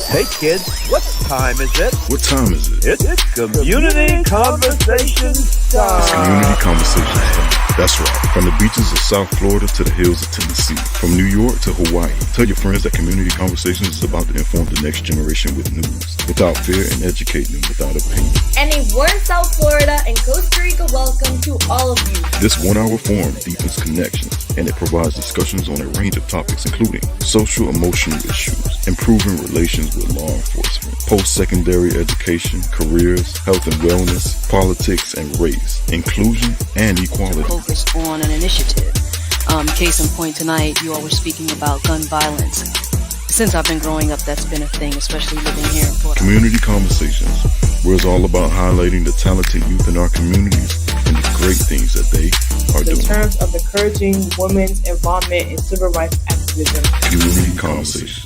Hey kids, what time is it? What time is it? It's community conversation It's community time. conversations time. That's right. From the beaches of South Florida to the hills of Tennessee, from New York to Hawaii. Tell your friends that Community Conversations is about to inform the next generation with news, without fear, and educate them without opinion. And in warm South Florida and Costa Rica, welcome to all of you. This 1-hour forum deepens connections, and it provides discussions on a range of topics, including social emotional issues, improving relations with law enforcement, post-secondary education, careers, health and wellness, politics and race, inclusion and equality. Focus on an initiative. Case in point tonight, you all were speaking about gun violence. Since I've been growing up, that's been a thing, especially living here in Florida. Community Conversations, where it's all about highlighting the talented youth in our communities and the great things that they are in doing. terms of encouraging women's involvement in civil rights activism. Community Conversations.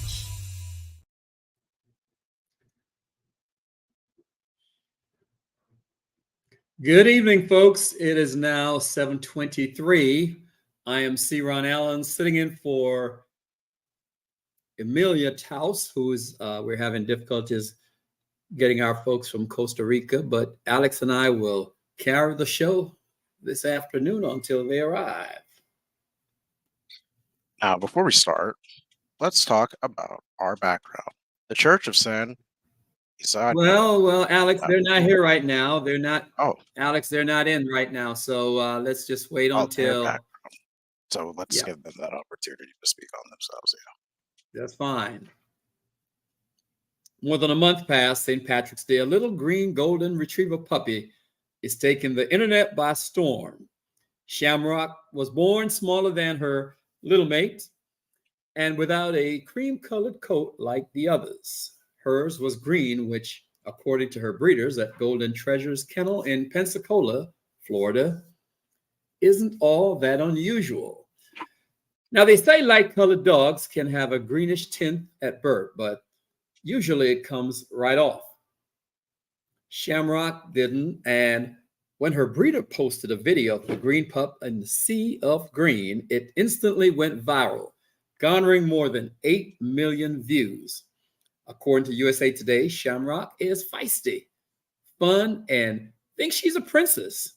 Good evening, folks. It is now 7:23. I am C. Ron Allen, sitting in for Emilia Taus, who is, we're having difficulties getting our folks from Costa Rica, but Alex and I will carry the show this afternoon until they arrive. Now, before we start, let's talk about our background. The Church of San Isidro. Well, Alex, they're not here right now. They're not, Oh, Alex, they're not in right now. So let's just wait their until, background. So let's Yeah. give them that opportunity to speak on themselves. that's fine. More than a month past St. Patrick's Day, a little green golden retriever puppy is taking the internet by storm. Shamrock was born smaller than her little mate and without a cream-colored coat like the others. Hers was green, which, according to her breeders at Golden Treasures Kennel in Pensacola, Florida, isn't all that unusual. Now, they say light-colored dogs can have a greenish tint at birth, but usually it comes right off. Shamrock didn't, and when her breeder posted a video of the green pup in the sea of green, it instantly went viral, garnering more than 8 million views. According to USA Today, Shamrock is feisty, fun, and thinks she's a princess.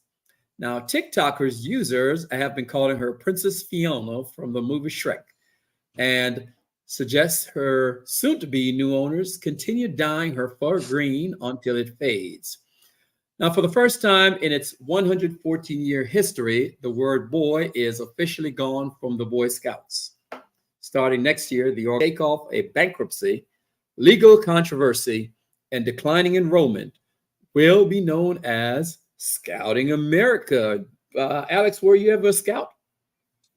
Now, TikTokers users have been calling her Princess Fiona from the movie Shrek, and suggests her soon-to-be new owners continue dyeing her fur green until it fades. Now, for the first time in its 114-year history, the word boy is officially gone from the Boy Scouts. Starting next year, the org will take off a bankruptcy, legal controversy, and declining enrollment will be known as Scouting America. Alex, were you ever a scout?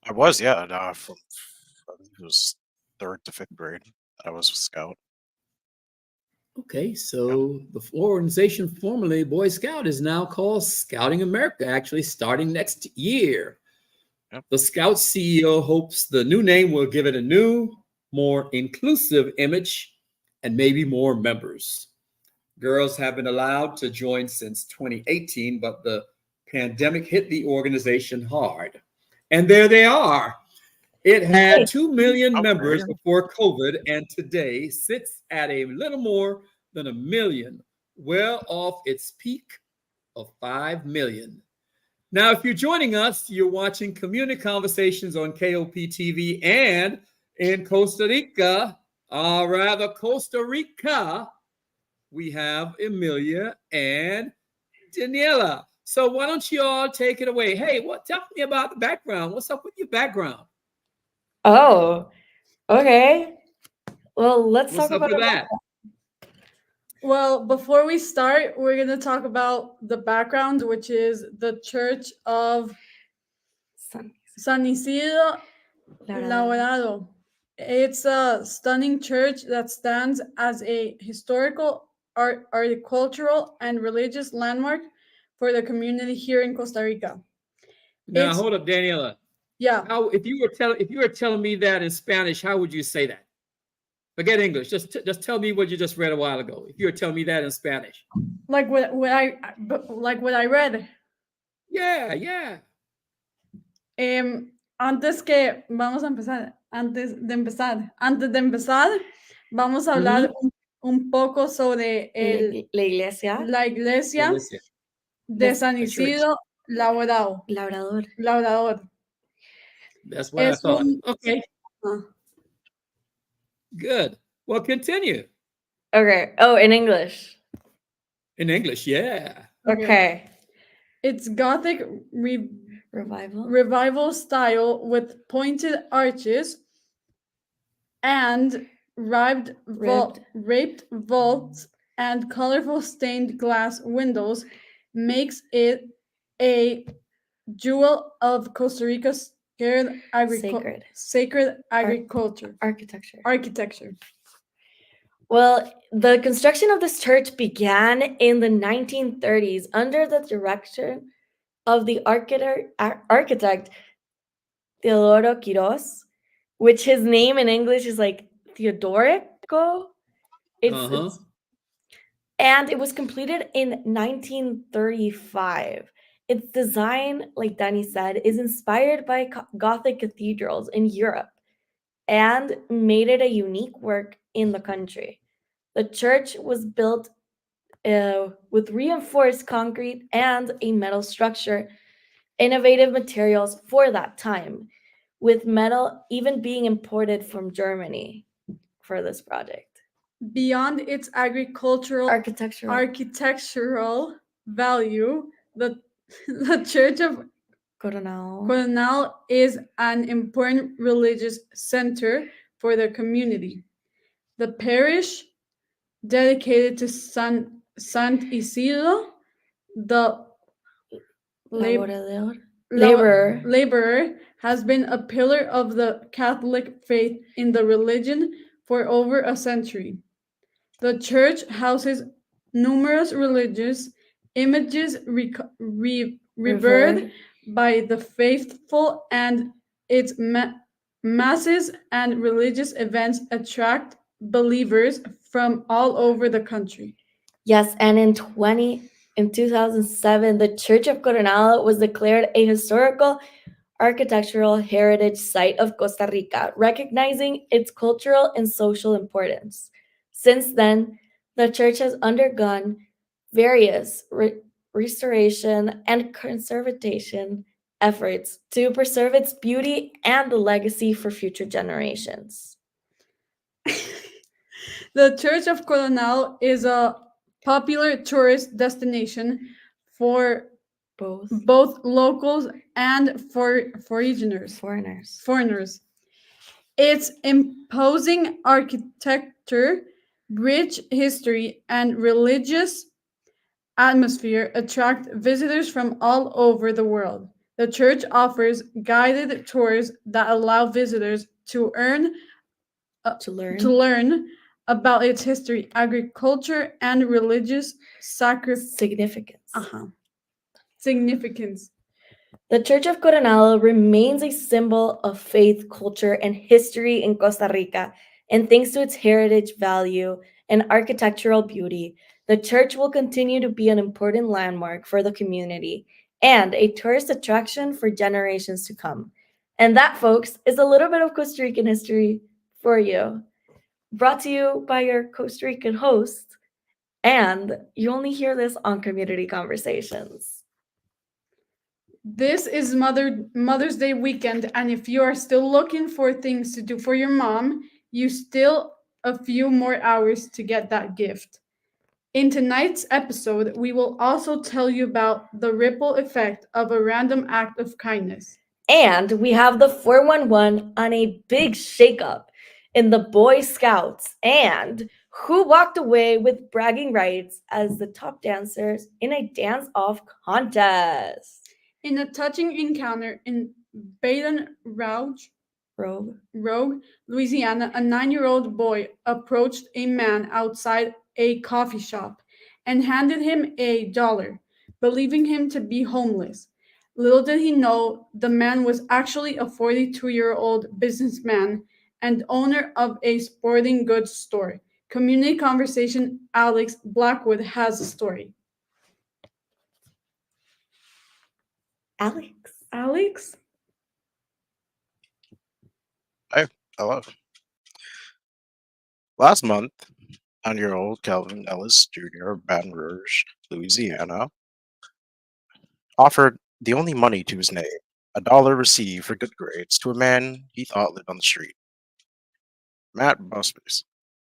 I was, yeah. From I think it was 3rd to 5th grade. I was a scout. Okay, so the organization formerly Boy Scout is now called Scouting America, actually starting next year. Yep. The Scout CEO hopes the new name will give it a new, more inclusive image and maybe more members. Girls have been allowed to join since 2018, but the pandemic hit the organization hard. And there they are. It had 2 million Oh, members really? before COVID, and today sits at a little more than 1 million, well off its peak of 5 million. Now, if you're joining us, you're watching Community Conversations on KOP TV and in Costa Rica, Costa Rica, we have Emilia and Daniela. So why don't you all take it away? Hey, tell me about the background. What's up with your background? Oh, okay. Well, let's What's talk up about with that? Well, before we start, we're going to talk about the background, which is the Church of San Isidro Laurado. It's a stunning church that stands as a historical, architectural, and religious landmark for the community here in Costa Rica. Now, hold up, Daniela. Yeah. How, if you were telling me that in Spanish, how would you say that? Forget English. Just tell me what you just read a while ago. If you were telling me that in Spanish. Like what I read. Yeah. Antes de empezar, vamos a hablar un poco sobre La iglesia. la iglesia Alicia. de The San church. Isidro Labrador. Labrador. That's what I Es thought. un- Okay, ah, good. Well, continue Okay. Oh, in English. in English. Yeah. Okay. It's Gothic Revival. revival style with pointed arches and raped vaults and colorful stained glass windows makes it a jewel of Costa Rica's sacred agriculture architecture. Well, the construction of this church began in the 1930s under the direction of the architect Teodoro Quiros, which his name in English is like Teodorico. It's and it was completed in 1935. Its design, like Danny said, is inspired by Gothic cathedrals in Europe and made it a unique work in the country. The church was built with reinforced concrete and a metal structure, innovative materials for that time, with metal even being imported from Germany for this project. Beyond its architectural value, the Church of Coronel is an important religious center for the community. The parish, dedicated to Sant Isidro, the laborer, has been a pillar of the Catholic faith in the region for over a century. The church houses numerous religious images revered by the faithful, and its masses and religious events attract believers from all over the country. Yes, and in 2007, the Church of Coronel was declared a historical architectural heritage site of Costa Rica, recognizing its cultural and social importance. Since then, the church has undergone various restoration and conservation efforts to preserve its beauty and the legacy for future generations. The Church of Coronel is a popular tourist destination for both locals and foreigners. Its imposing architecture, rich history, and religious atmosphere attract visitors from all over the world. The church offers guided tours that allow visitors to learn about its history, agriculture, and religious significance. The Church of Coronel remains a symbol of faith, culture, and history in Costa Rica, and thanks to its heritage value and architectural beauty, the church will continue to be an important landmark for the community and a tourist attraction for generations to come. And that, folks, is a little bit of Costa Rican history for you. Brought to you by your Costa Rican host, and you only hear this on Community Conversations. This is Mother's Day weekend, and if you are still looking for things to do for your mom, you still a few more hours to get that gift. In tonight's episode, we will also tell you about the ripple effect of a random act of kindness. And we have the 411 on a big shakeup in the Boy Scouts, and who walked away with bragging rights as the top dancers in a dance-off contest. In a touching encounter in Baton Rouge, Louisiana, a 9-year-old boy approached a man outside a coffee shop and handed him $1, believing him to be homeless. Little did he know the man was actually a 42-year-old businessman and owner of a sporting goods store. Community Conversation Alex Blackwood has a story. Alex? Hi, hello. Last month, 9-year-old Kelvin Ellis Jr. of Baton Rouge, Louisiana, offered the only money to his name, $1 received for good grades, to a man he thought lived on the street. Matt Busby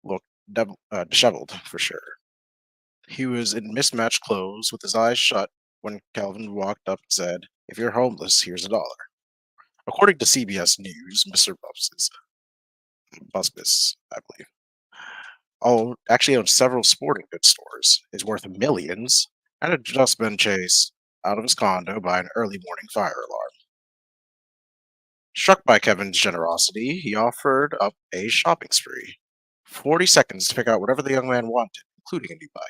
looked disheveled for sure. He was in mismatched clothes with his eyes shut when Kelvin walked up and said, "If you're homeless, here's $1." According to CBS News, Mr. Busbis, I believe, actually owns several sporting goods stores, is worth millions, and had just been chased out of his condo by an early morning fire alarm. Struck by Kevin's generosity, he offered up a shopping spree. 40 seconds to pick out whatever the young man wanted, including a new bike.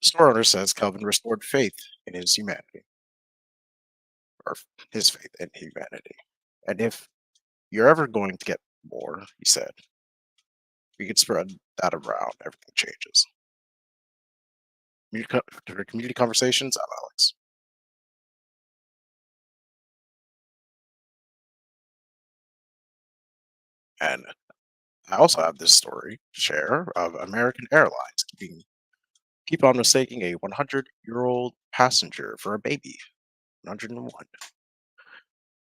The store owner says Kelvin restored faith in his humanity. Or his faith in humanity. And if you're ever going to get more, he said, we could spread that around, everything changes. For Community Conversations, I'm Alex. And I also have this story to share of American Airlines keep on mistaking a 100-year-old passenger for a baby. 101.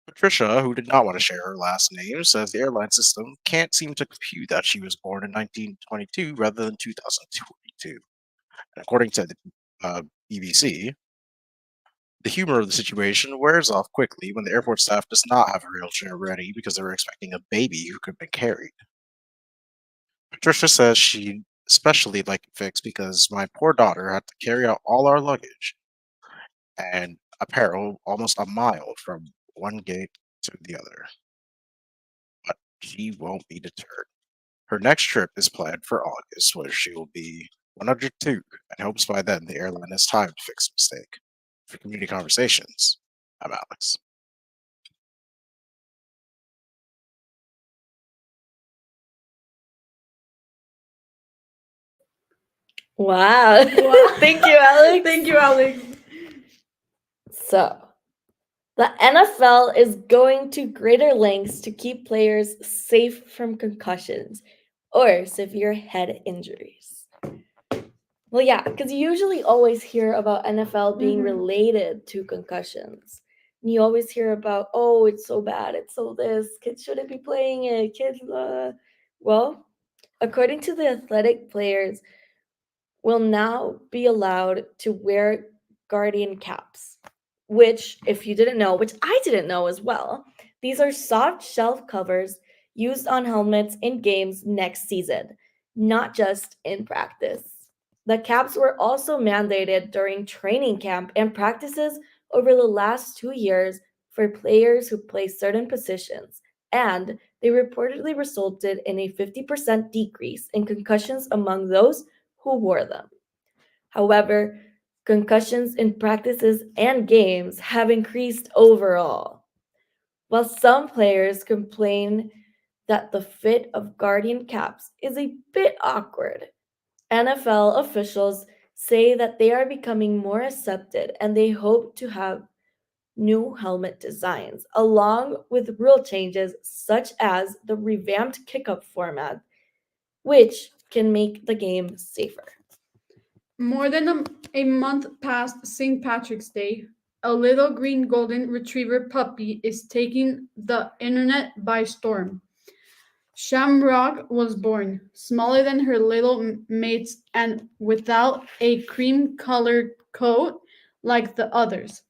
Patricia, who did not want to share her last name, says the airline system can't seem to compute that she was born in 1922 rather than 2022. And according to the BBC, the humor of the situation wears off quickly when the airport staff does not have a wheelchair ready because they were expecting a baby who could be carried. Patricia says she'd especially like it fixed because my poor daughter had to carry out all our luggage and apparel almost a mile from one gate to the other. But she won't be deterred. Her next trip is planned for August, where she will be 102 and hopes by then the airline has time to fix the mistake. For Community Conversations, I'm Alex. Wow. Thank you, Alex. Thank you, Alex. So, the NFL is going to greater lengths to keep players safe from concussions or severe head injuries. Well, yeah, because you usually always hear about NFL being related to concussions. And you always hear about, oh, it's so bad, it's so this, kids shouldn't be playing it, kids, Well, according to the athletic players, will now be allowed to wear Guardian caps, which, if you didn't know, which I didn't know as well, these are soft shelf covers used on helmets in games next season, not just in practice. The caps were also mandated during training camp and practices over the last 2 years for players who play certain positions, and they reportedly resulted in a 50% decrease in concussions among those who wore them. However, concussions in practices and games have increased overall. While some players complain that the fit of Guardian caps is a bit awkward, NFL officials say that they are becoming more accepted and they hope to have new helmet designs, along with rule changes such as the revamped kickoff format, which can make the game safer. More than a month past St. Patrick's Day, a little green golden retriever puppy is taking the internet by storm. Shamrock was born, smaller than her little mates and without a cream-colored coat like the others.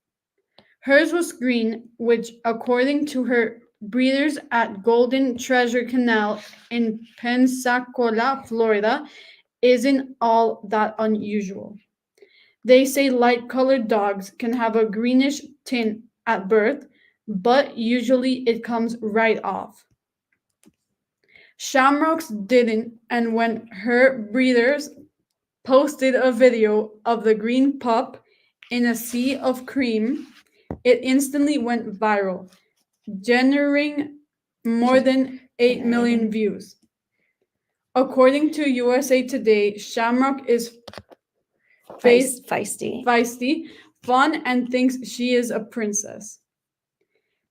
Hers was green, which, according to her breeders at Golden Treasure Kennel in Pensacola, Florida, isn't all that unusual. They say light-colored dogs can have a greenish tint at birth, but usually it comes right off. Shamrocks didn't, and when her breeders posted a video of the green pup in a sea of cream, it instantly went viral, generating more than 8 million views. According to USA Today, Shamrock is feisty, fun, and thinks she is a princess.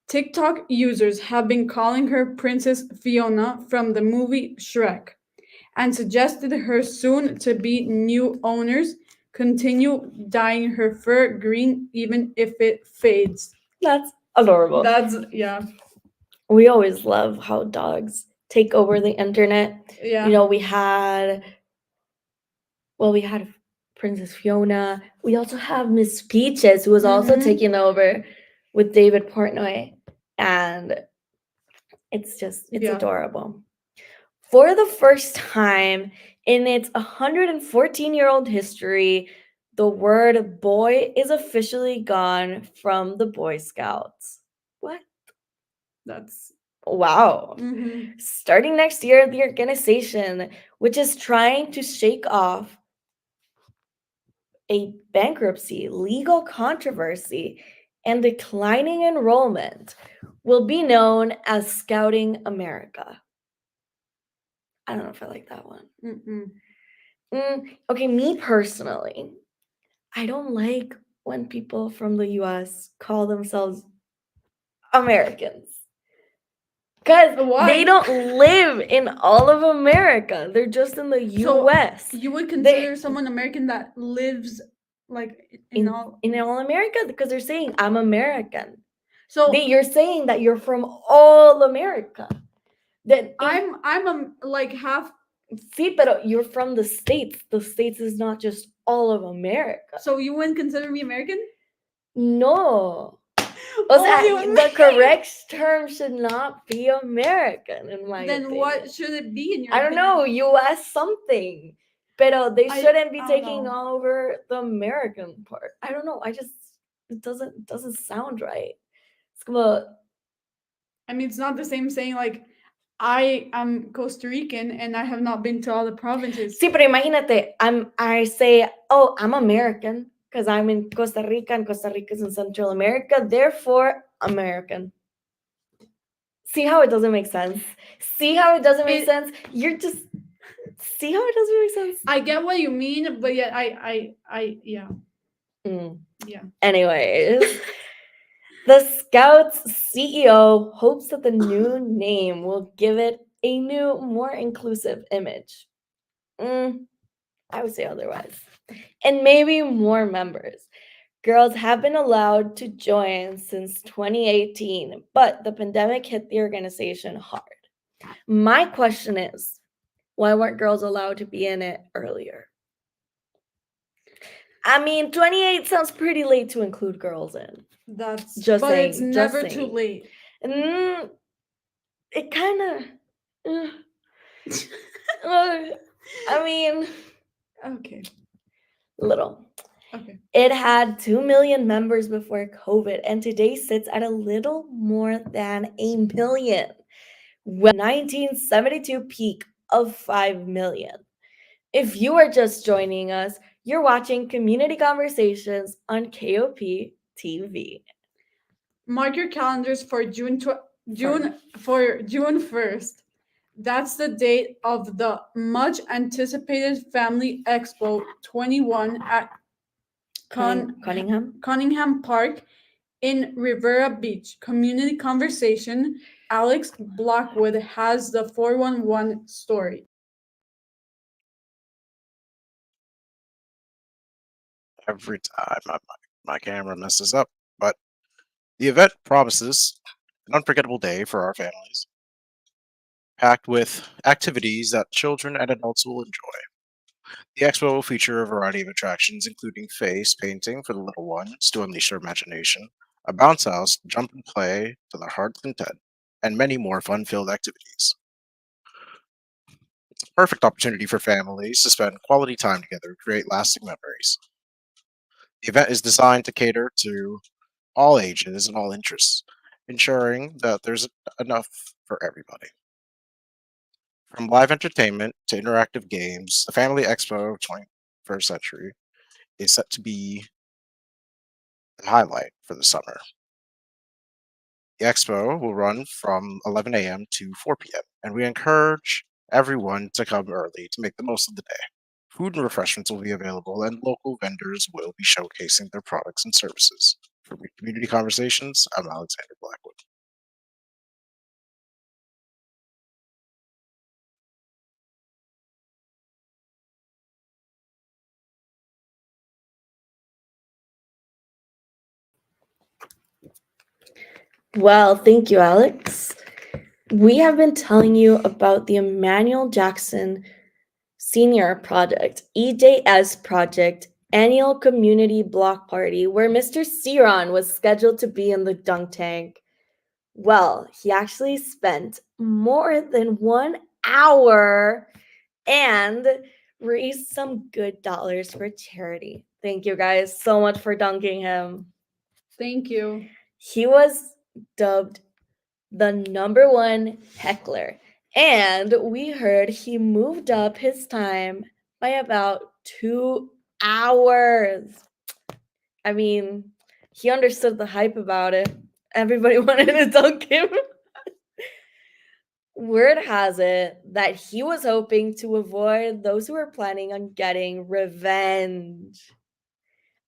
TikTok users have been calling her Princess Fiona from the movie Shrek, and suggested her soon to be new owners continue dyeing her fur green even if it fades. That's adorable. That's, yeah. We always love how dogs take over the internet. Yeah. You know, we had Princess Fiona. We also have Miss Peaches, who was also taking over with David Portnoy. And it's adorable. For the first time in its 114-year-old history, the word boy is officially gone from the Boy Scouts. What? That's wow. Starting next year, the organization, which is trying to shake off a bankruptcy, legal controversy, and declining enrollment, will be known as Scouting America. I don't know if I like that one. Okay, me personally, I don't like when people from the US call themselves Americans. Because they don't live in all of America. They're just in the US. So you would consider someone American that lives like in all America? Because they're saying, I'm American. So you're saying that you're from all America. That I'm like half. See, but you're from the States. The States is not just all of America. So you wouldn't consider me American? No. The correct term should not be American, in my opinion. Then what should it be in your I don't know, US something. But they shouldn't be taking over the American part. I don't know. It doesn't sound right. It's como, I mean, it's not the same saying like I am Costa Rican and I have not been to all the provinces. Sí, pero imagínate, I say, oh, I'm American because I'm in Costa Rica and Costa Rica is in Central America, therefore American. See how it doesn't make sense? See how it doesn't make sense? You're just see how it doesn't make sense? I get what you mean, but yet yeah. Yeah. Anyways, the Scouts CEO hopes that the new name will give it a new, more inclusive image. I would say otherwise. And maybe more members. Girls have been allowed to join since 2018, but the pandemic hit the organization hard. My question is, why weren't girls allowed to be in it earlier? I mean, 28 sounds pretty late to include girls in. That's just but saying, it's never too late. It kind of. I mean, okay, little. Okay. It had 2 million members before COVID, and today sits at a little more than 1 million, with 1972 peak of 5 million. If you are just joining us, you're watching Community Conversations on KOP TV. Mark your calendars for June 1st. That's the date of the much anticipated Family Expo 21 at Cunningham Park in Riviera Beach. Community Conversation. Alex Blackwood has the 411 story. Every time my camera messes up, but the event promises an unforgettable day for our families, packed with activities that children and adults will enjoy. The expo will feature a variety of attractions, including face painting for the little ones to unleash their imagination, a bounce house, jump and play to their heart's content, and many more fun-filled activities. It's a perfect opportunity for families to spend quality time together and create lasting memories. The event is designed to cater to all ages and all interests, ensuring that there's enough for everybody. From live entertainment to interactive games, the Family Expo 21st Century is set to be the highlight for the summer. The expo will run from 11 a.m. to 4 p.m., and we encourage everyone to come early to make the most of the day. Food and refreshments will be available, and local vendors will be showcasing their products and services. For Community Conversations, I'm Alexander Blackwood. Well, thank you, Alex. We have been telling you about the Emmanuel Jackson Senior Project, EJS Project, annual community block party where Mr. Ciron was scheduled to be in the dunk tank. Well, he actually spent more than 1 hour and raised some good dollars for charity. Thank you guys so much for dunking him. Thank you. He was dubbed the #1 heckler, and we heard he moved up his time by about 2 hours. I mean, he understood the hype about it. Everybody wanted to dunk him. Word has it that he was hoping to avoid those who were planning on getting revenge.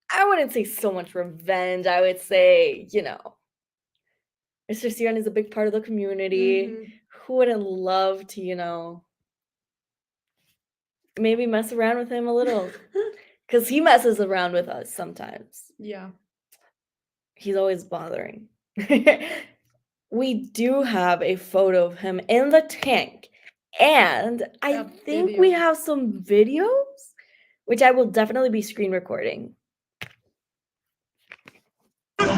I wouldn't say so much revenge. I would say, Mr. Ciron is a big part of the community. Mhm. Who wouldn't love to, maybe mess around with him a little? Because he messes around with us sometimes. Yeah. He's always bothering. We do have a photo of him in the tank. And I A think video. we have some videos, which I will definitely be screen recording. Come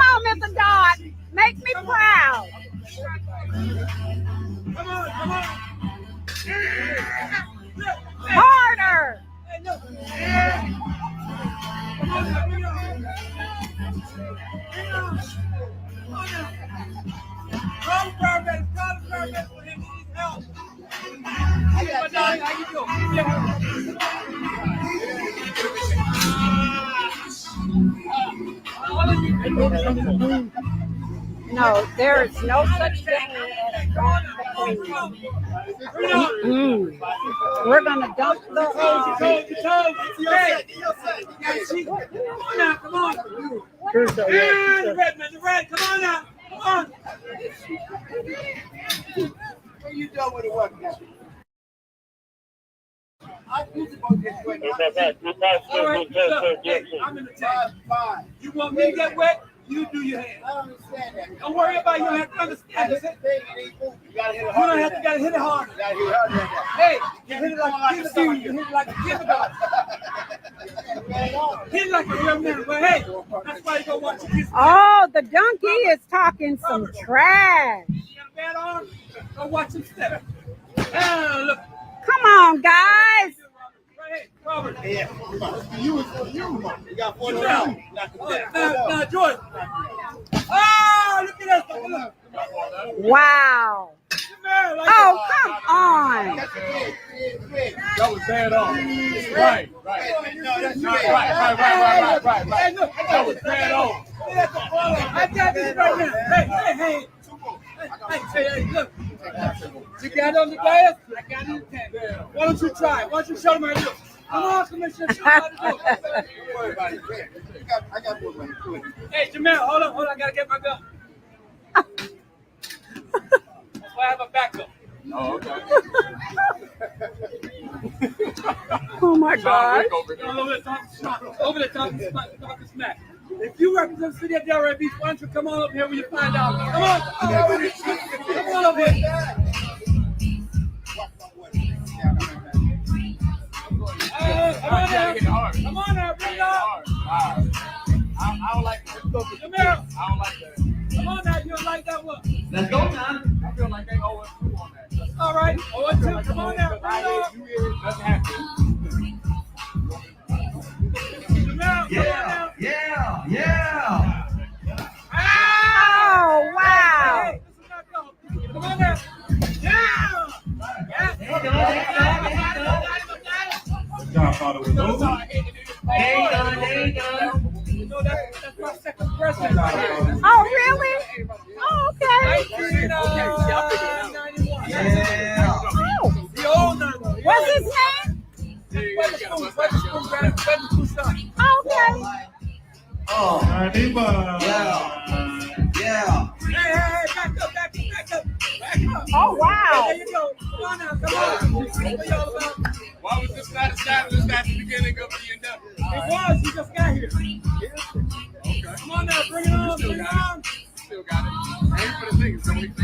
on, Mr. Dodd. Make me proud. Harder. No, there is no such thing as a dunk between. We're gonna dunk the Come on. The red, come on now. Come on. What you doing with the weapon? I'm in the tank. You want me to get wet? You do your hand. I don't understand that. Don't worry about your hand. Understand it. You gotta hit it hard. You gotta hit it hard. Hey, you hit it like a kindergarten. You hit it like a kindergarten. Hit it like a real man. But hey, that's why you go watch your kids. Oh, the donkey is talking some trash. You got a bad arm? Go watch him step. Look. Come on, guys. Robert. Yeah. You got 40 rounds. Now, Jordan. Oh, look at that. Look. Wow. Oh, come on. That was bad on. Right. That was bad on. I got this right now. Hey. Hey, look. You got it on the glass? I got it in the tank. Why don't you try? Why don't you show them how to do it? Come on, Commissioner. Show them how to do it. Don't worry about it. I got one right. Hey, Jamel, hold on. I got to get my gun. That's why I have a backup. Oh, okay. Oh, my God. Over the top of smack. If you represent the city of Delray Beach, why don't you come on up here when you find out? Come on. Come on up here. Come on now, bring it up. I don't like that. I don't like that. Come on now, you don't like that one. Let's go, man. I feel like they owe us 2 on that. All right, 0-2. Come on now, bring it up. Doesn't happen. Yeah. Oh, wow. Hey, come on now. Yeah. Good job, Father. With those. That's my second president right here. Oh, really? Oh, okay. 1991. Oh. The old 91. What's his name? Okay. Oh, Arriba. Yeah. Hey, back up. Oh, wow. There you go. Come on now, come on. What y'all about? Why was this not established at the beginning of the endeavor? It was. You just got here. Come on now, bring it on, bring it on. Still got it. Ready for the things, so there you go.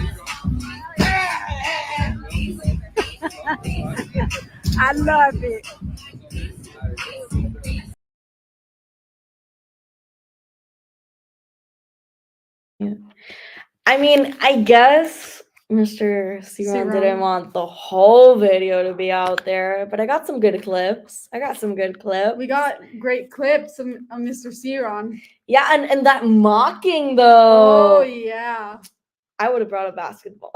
I love it. I mean, I guess Mr. Siron didn't Siron. want the whole video to be out there, but I got some good clips. We got great clips of Mr. Siron. Yeah, and that mocking though. Oh yeah. I would have brought a basketball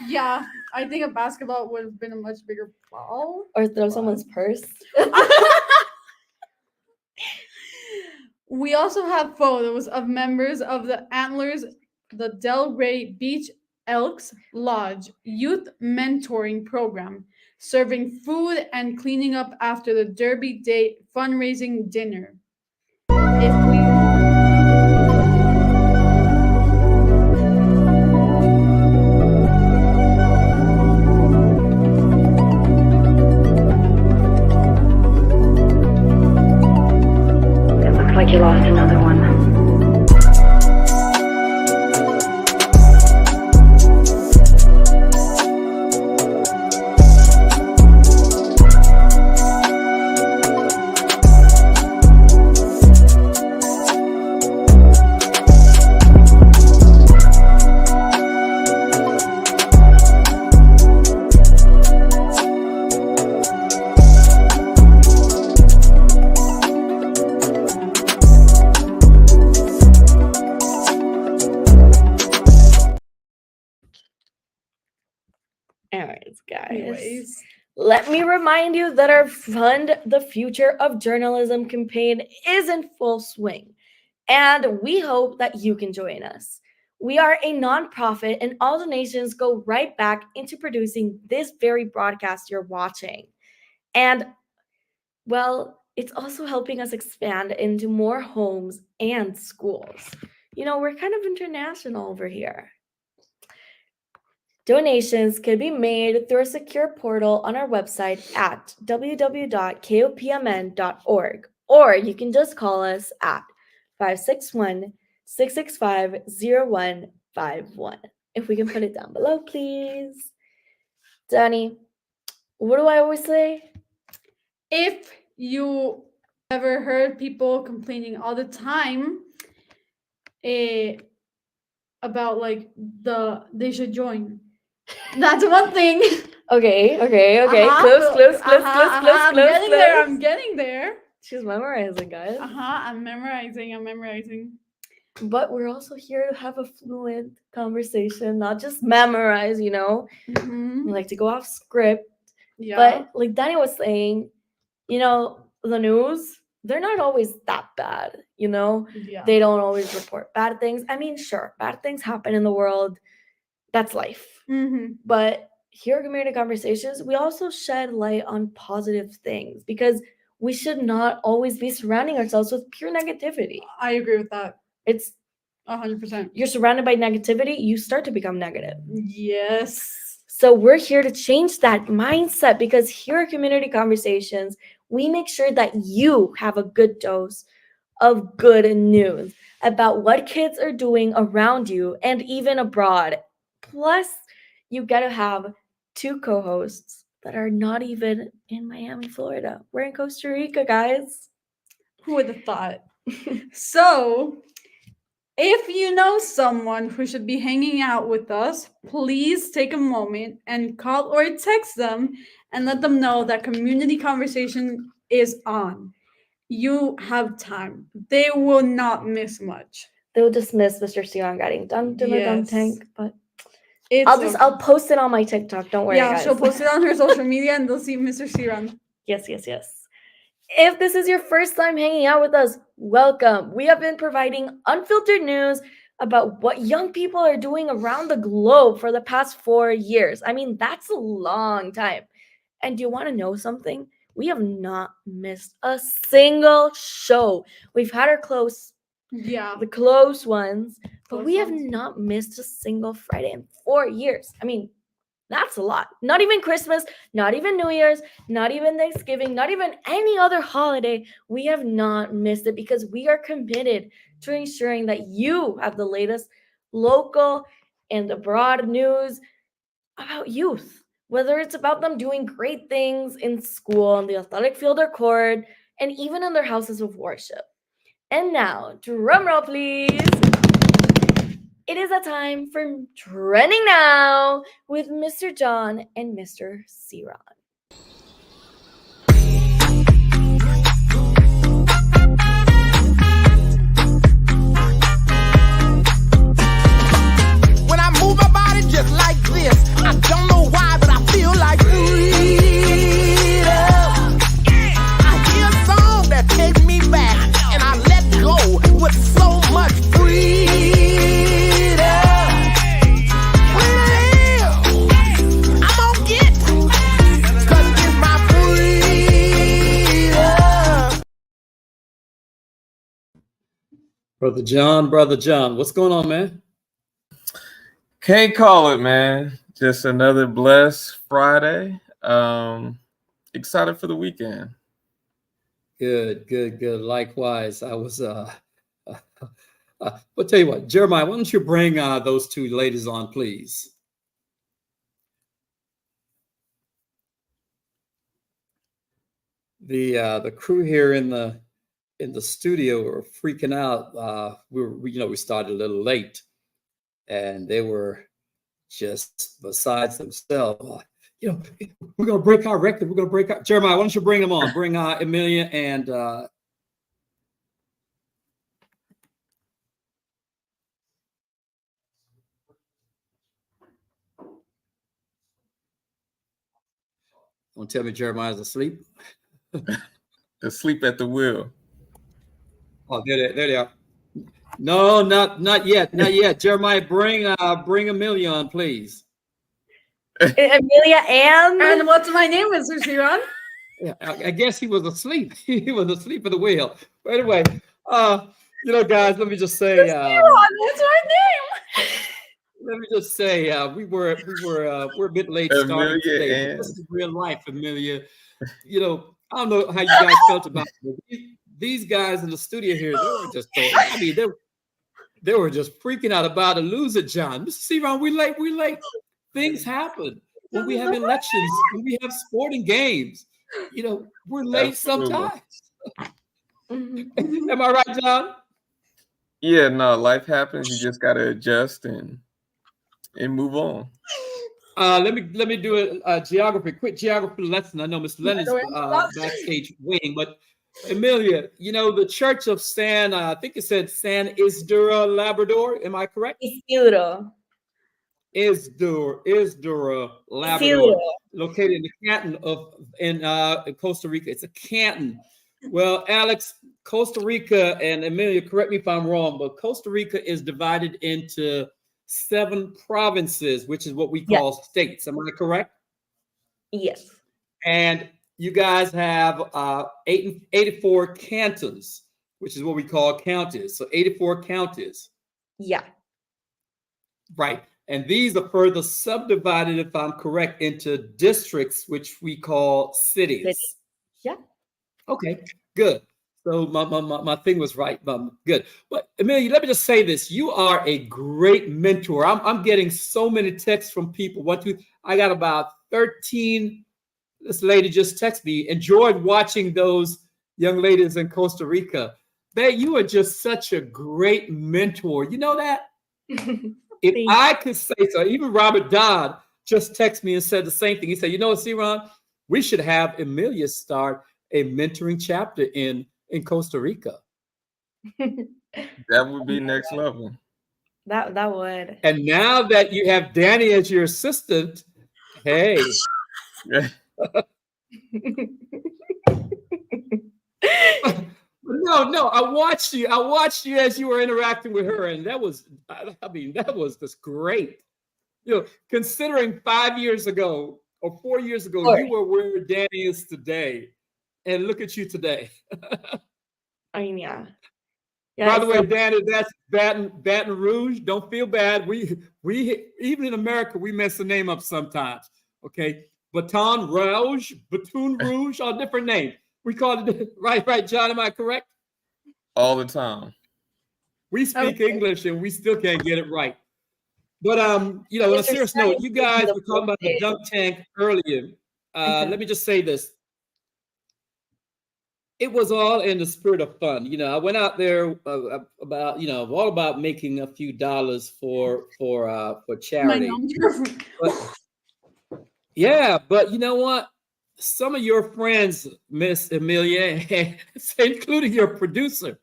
Yeah, I think a basketball would have been a much bigger ball. or throw someone's purse. We also have photos of members of the Antlers, the Delray Beach Elks Lodge Youth Mentoring Program, serving food and cleaning up after the Derby Day fundraising dinner. If we It looks like you lost another one. Anyways, guys. anyways, Let me remind you that our Fund the Future of Journalism campaign is in full swing, and we hope that you can join us. We are a nonprofit, and all donations go right back into producing this very broadcast you're watching. And, well, it's also helping us expand into more homes and schools. You know, we're kind of international over here. Donations can be made through a secure portal on our website at www.kopmn.org, or you can just call us at 561-665-0151. If we can put it down below, please. Danny, what do I always say? if you ever heard people complaining all the time about like they should join. That's one thing. Okay. Uh-huh, Close. I'm getting there. She's memorizing, guys. I'm memorizing. But we're also here to have a fluent conversation, not just memorize, you know? Mhm. We like to go off script. Yeah. But like Danny was saying, you know, the news, they're not always that bad, you know? Yeah. They don't always report bad things. I mean, sure, bad things happen in the world. That's life. Mm-hmm. But here at Community Conversations, we also shed light on positive things because we should not always be surrounding ourselves with pure negativity. I agree with that. It's 100%. You're surrounded by negativity, you start to become negative. Yes. So we're here to change that mindset because here at Community Conversations, we make sure that you have a good dose of good news about what kids are doing around you and even abroad. Plus, you get to have two co-hosts that are not even in Miami, Florida. We're in Costa Rica, guys. Who would have thought? So, if you know someone who should be hanging out with us, please take a moment and call or text them and let them know that Community Conversation is on. You have time. They will not miss much. They'll just miss Mr. Sion getting dunked in a dunk Yes. tank, but It's I'll post it on my TikTok. Don't worry, yeah, guys. she'll post it on her social media and they'll see Mr. Siran. Yes. If this is your first time hanging out with us, welcome. We have been providing unfiltered news about what young people are doing around the globe for the past 4 years. I mean, that's a long time. And do you want to know something? We have not missed a single show. We've had our the close ones, but we have not missed a single Friday in 4 years. I mean, That's a lot. Not even Christmas, not even New Year's, not even Thanksgiving, not even any other holiday. We have not missed it because we are committed to ensuring that you have the latest local and abroad news about youth, whether it's about them doing great things in school, on the athletic field or court, and even in their houses of worship. And now, drum roll, please. It is a time for Trending Now with Mr. John and Mr. Ciron. When I move my body just like this, I don't know why, but I feel like freedom. I hear a song that takes me back, and I let go with so much freedom. Brother John, what's going on, man? Can't call it, man. Just another blessed Friday. Excited for the weekend. Good. Likewise, I was. I'll tell you what, Jeremiah, why don't you bring those two ladies on, please? The crew here in the studio were freaking out. We started a little late, and they were just besides themselves. We're gonna break our record. We're gonna break our. Jeremiah, why don't you bring them on? Bring Emilia and. Don't tell me Jeremiah's asleep. Asleep at the wheel. Oh, there they are. No, not yet. Jeremiah, bring Emilia on, please. Amelia and what's my name, Mr. Ciron? Yeah, I guess he was asleep. He was asleep at the wheel. But anyway, guys, let me just say, Ciron, that's my name. Let me just say, we're a bit late starting today. This is real life, Amelia. I don't know how you guys felt about it. These guys in the studio here, they were just freaking out about to lose it, John. Mr. Ciron, we're late. Things happen when we have elections, when we have sporting games. We're late sometimes. Am I right, John? Yeah, no, life happens. You just gotta adjust and move on. Let me do a quick geography lesson. I know Miss Leonard's backstage waiting, but Emilia, the Church of I think it said San Isidro, Labrador. Am I correct? Isidro, Labrador, located in the canton in Costa Rica. It's a canton. Well, Alex, Costa Rica, and Emilia, correct me if I'm wrong, but Costa Rica is divided into 7 provinces, which is what we call states. Am I correct? Yes. And you guys have 84 cantons, which is what we call counties. So 84 counties. Yeah. Right. And these are further subdivided, if I'm correct, into districts, which we call cities. Yeah. Okay, good. So my thing was right. Good. But Emilia, let me just say this. You are a great mentor. I'm getting so many texts from people. I got about 13. This lady just texted me. Enjoyed watching those young ladies in Costa Rica. You are just such a great mentor. You know that? If I could say so, even Robert Dodd just texted me and said the same thing. He said, Ciron, we should have Emilia start a mentoring chapter in Costa Rica. That would be next level. That would. And now that you have Danny as your assistant, hey. No, I watched you as you were interacting with her, and that was just great. Considering 5 years ago or 4 years ago, you were where Danny is today, and look at you today. I mean, yeah. By the way, Danny, that's Baton Rouge. Don't feel bad. We even in America we mess the name up sometimes. Okay, Baton Rouge, all different names. We call it right, John. Am I correct? All the time. We speak English and we still can't get it right. But on a serious note, you guys were talking about the dunk tank earlier. Let me just say this. It was all in the spirit of fun. I went out there all about making a few dollars for charity. But you know what? Some of your friends, Miss Amelia, including your producer,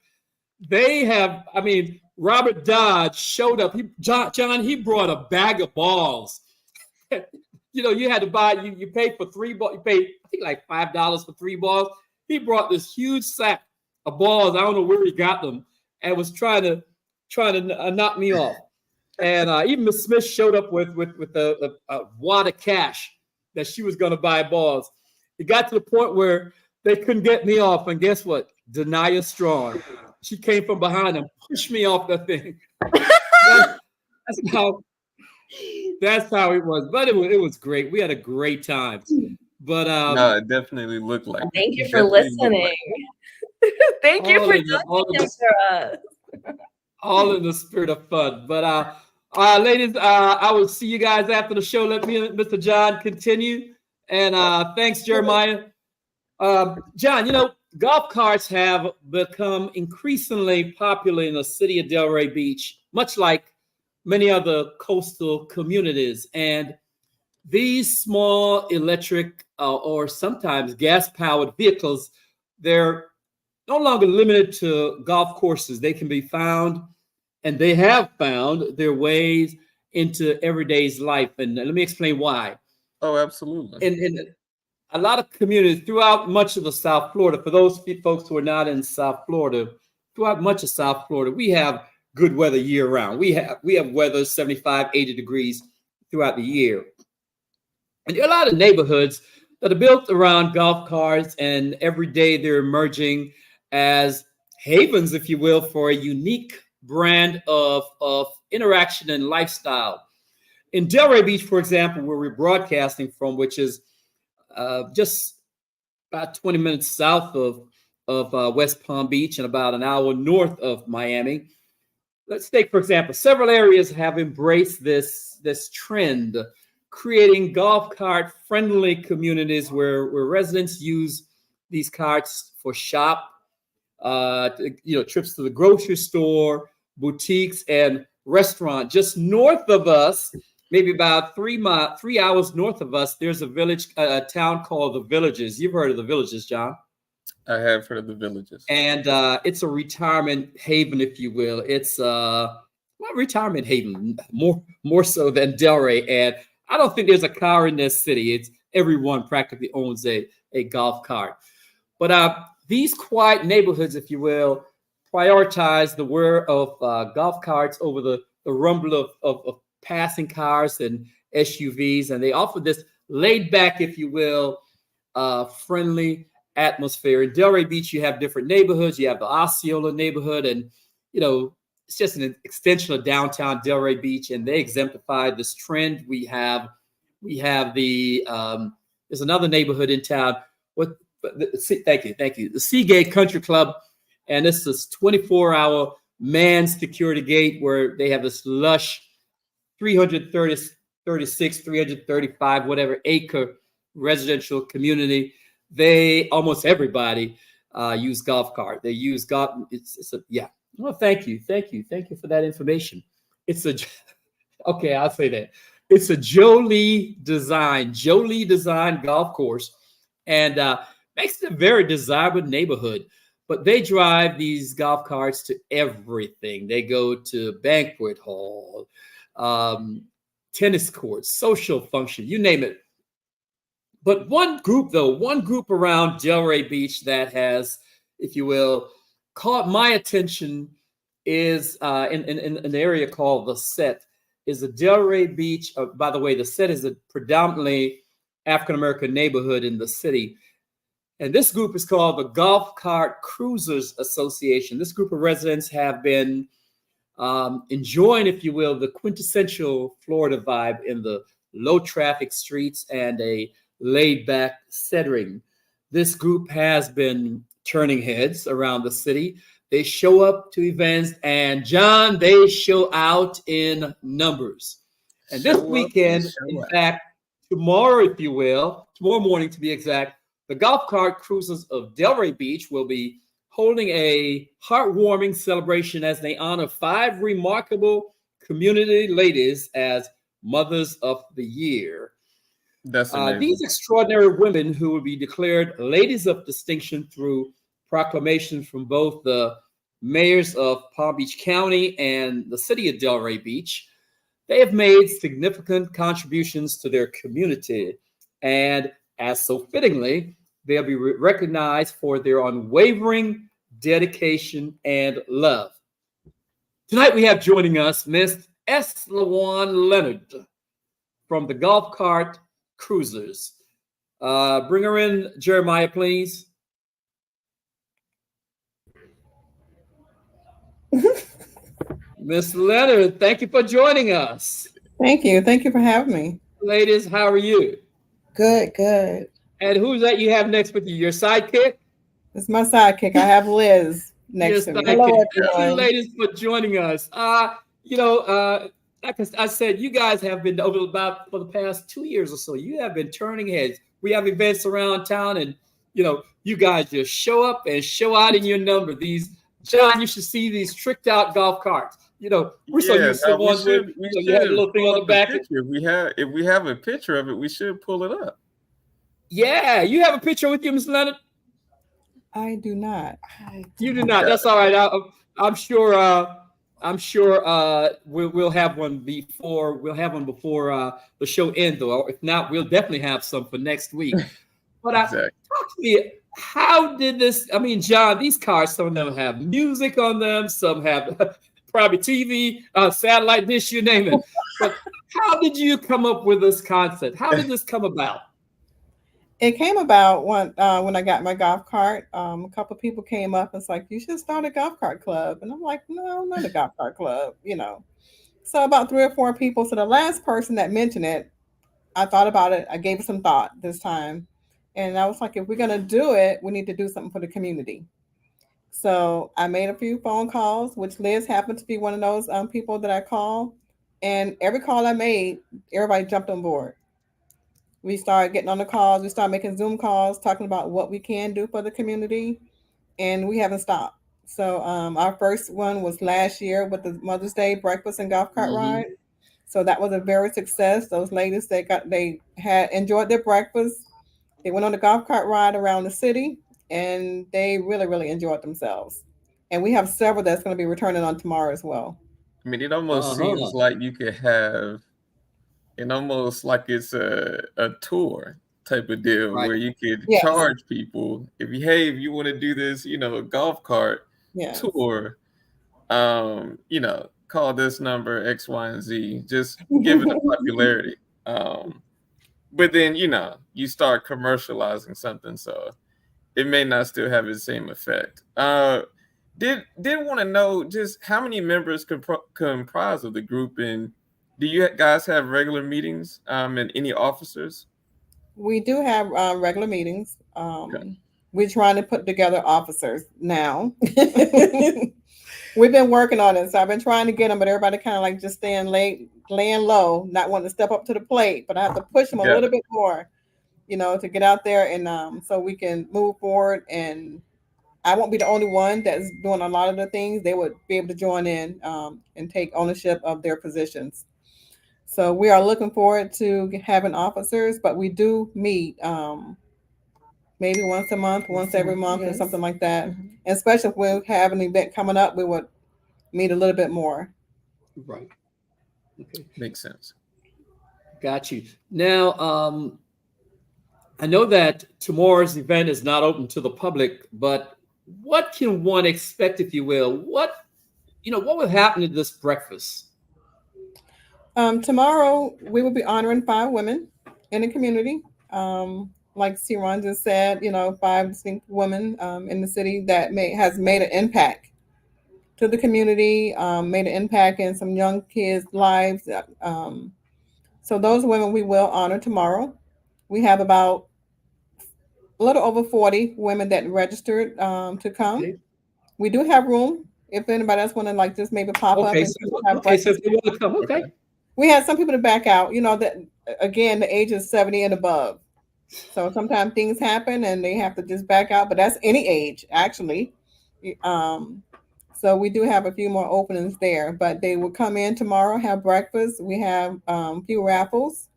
Robert Dodge showed up. John, he brought a bag of balls. You had to buy, you paid for 3 balls. You paid, I think, like $5 for 3 balls. He brought this huge sack of balls. I don't know where he got them, and was trying to knock me off. And even Miss Smith showed up with a wad of cash that she was going to buy balls. It got to the point where they couldn't get me off, and guess what? Denia Strong. She came from behind and pushed me off the thing. That's how it was. But it was great. We had a great time. But no, it definitely looked like. Thank you for listening. Thank you for doing this for us. All in the spirit of fun. But ladies, I will see you guys after the show. Let me and Mr. John continue. And thanks, Jeremiah. John, golf carts have become increasingly popular in the city of Delray Beach, much like many other coastal communities. And these small electric or sometimes gas-powered vehicles, they're no longer limited to golf courses. They can be found, and they have found their ways into everyday's life. And let me explain why. Oh, absolutely. In a lot of communities throughout much of the South Florida, for those folks who are not in South Florida, throughout much of South Florida, we have good weather year round. We have weather 75, 80 degrees throughout the year. And there are a lot of neighborhoods that are built around golf carts, and every day they're emerging as havens, if you will, for a unique brand of interaction and lifestyle. In Delray Beach, for example, where we're broadcasting from, which is just about 20 minutes south of West Palm Beach and about an hour north of Miami. Let's take, for example, several areas have embraced this trend, creating golf cart friendly communities where residents use these carts for shop, trips to the grocery store, boutiques, and restaurant. Just north of us, maybe about 3 hours north of us, there's a town called The Villages. You've heard of The Villages, John? I have heard of The Villages. And it's a retirement haven, if you will. It's retirement haven, more so than Delray. And I don't think there's a car in this city. It's everyone practically owns a golf cart. But these quiet neighborhoods, if you will, prioritize the whir of golf carts over the rumble of passing cars and SUVs. And they offer this laid back, if you will, friendly atmosphere. In Delray Beach, you have different neighborhoods. You have the Osceola neighborhood, and it's just an extension of downtown Delray Beach, and they exemplify this trend. We have the there's another neighborhood in town. Thank you. The Seagate Country Club, and this is 24-hour manned security gate where they have this lush 335 whatever acre residential community. Almost everybody use golf cart. They use golf. Well, thank you for that information. I'll say that. It's a Jolie Design golf course, and makes it a very desirable neighborhood. But they drive these golf carts to everything. They go to banquet hall, tennis courts, social function, you name it. But one group around Delray Beach that has, if you will, caught my attention is in an area called The Set. Is a Delray Beach. By the way, The Set is a predominantly African-American neighborhood in the city. And this group is called the Golf Cart Cruisers Association. This group of residents have been enjoying, if you will, the quintessential Florida vibe in the low traffic streets and a laid back setting. This group has been turning heads around the city. They show up to events, and John, they show out in numbers. And this weekend, in fact, tomorrow, if you will, tomorrow morning to be exact, the Golf Cart Cruisers of Delray Beach will be holding a heartwarming celebration as they honor 5 remarkable community ladies as Mothers of the Year. That's amazing. These extraordinary women who will be declared ladies of distinction through proclamations from both the mayors of Palm Beach County and the city of Delray Beach. They have made significant contributions to their community, and as so fittingly, they'll be recognized for their unwavering dedication and love. Tonight we have joining us Miss S. LaJuan Leonard from the Golf Cart Cruisers. Bring her in, Jeremiah, please. Miss Leonard, thank you for joining us. Thank you. Thank you for having me. Ladies, how are you? Good, good. And who's that you have next with you? Your sidekick? It's my sidekick. I have Liz next to me. Hello, thank you, ladies, for joining us. Like I said, you guys have been for the past 2 years or so, you have been turning heads. We have events around town, and you guys just show up and show out in your number. John, you should see these tricked out golf carts. We're so used to the ones where you have a little thing on the back. If we have a picture of it, we should pull it up. Yeah, you have a picture with you, Ms. Leonard? I do not. You do not. That's all right. I'm sure. We'll have one before. The show ends, or if not, we'll definitely have some for next week. But talk to me. How did this? I mean, John, these cars, some of them have music on them. Some have probably TV, satellite dish, you name it. But how did you come up with this concept? How did this come about? It came about when I got my golf cart. A couple of people came up and was like, "You should start a golf cart club." And I'm like, "No, not a golf cart club." So about 3 or 4 people. So the last person that mentioned it, I thought about it. I gave it some thought this time. And I was like, if we're going to do it, we need to do something for the community. So I made a few phone calls, which Liz happened to be one of those people that I call. And every call I made, everybody jumped on board. We started getting on the calls. We started making Zoom calls, talking about what we can do for the community. And we haven't stopped. So our first one was last year with the Mother's Day breakfast and golf cart ride. So that was a very success. Those ladies, they had enjoyed their breakfast. They went on the golf cart ride around the city, and they really, really enjoyed themselves. And we have several that's going to be returning on tomorrow as well. I mean, it almost seems like you could have, almost like it's a tour type of deal, right, where you could charge people if you want to do this, golf cart tour, call this number X, Y, and Z, just give it a popularity. But then, you start commercializing something, so it may not still have the same effect. Did want to know just how many members comprise of the group, and do you guys have regular meetings and any officers? We do have regular meetings. We're trying to put together officers now. We've been working on it, so I've been trying to get them, but everybody kind of like just laying low, not wanting to step up to the plate. But I have to push them a little bit more, to get out there and so we can move forward. And I won't be the only one that's doing a lot of the things. They would be able to join in and take ownership of their positions. So we are looking forward to having officers, but we do meet maybe once a month, once every month, or something like that. And especially if we have an event coming up, we would meet a little bit more. Right. Okay. Makes sense. Got you. Now, I know that tomorrow's event is not open to the public, but what can one expect, if you will? What will happen at this breakfast? Tomorrow, we will be honoring 5 women in the community. like Siron just said, 5 distinct women in the city that has made an impact to the community, made an impact in some young kids' lives. So those women we will honor tomorrow. We have about a little over 40 women that registered to come. Okay. We do have room if anybody else want to like just maybe pop up. And have So if you want to come, okay. We had some people to back out. That again, the age is 70 and above. So sometimes things happen and they have to just back out. But that's any age actually. So we do have a few more openings there. But they will come in tomorrow, have breakfast. We have a few raffles.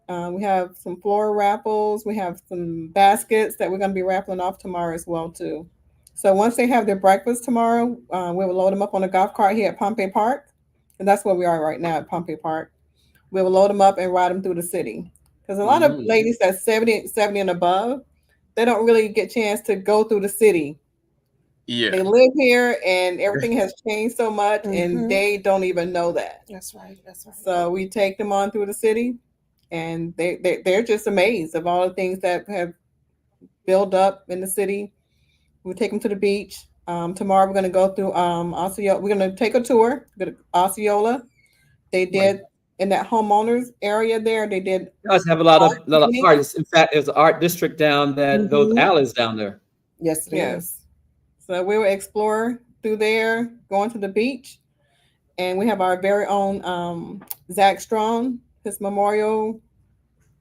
We have some floral raffles. We have some baskets that we're going to be raffling off tomorrow as well too. So once they have their breakfast tomorrow, we will load them up on a golf cart here at Pompey Park. And that's where we are right now at Pompey Park. We will load them up and ride them through the city. Because a lot of ladies that's 70 and above, they don't really get a chance to go through the city. Yeah. They live here and everything has changed so much and they don't even know that. That's right. That's right. So we take them on through the city and they're just amazed of all the things that have built up in the city. We take them to the beach. Tomorrow we're going to go through Osceola. We're going to take a tour. Go to Osceola. They did in that homeowners area there. They did. You guys have a lot of artists. In fact, there's an art district down that those alleys down there. Yes, yes. So we will explore through there, going to the beach, and we have our very own Zach Strong, his memorial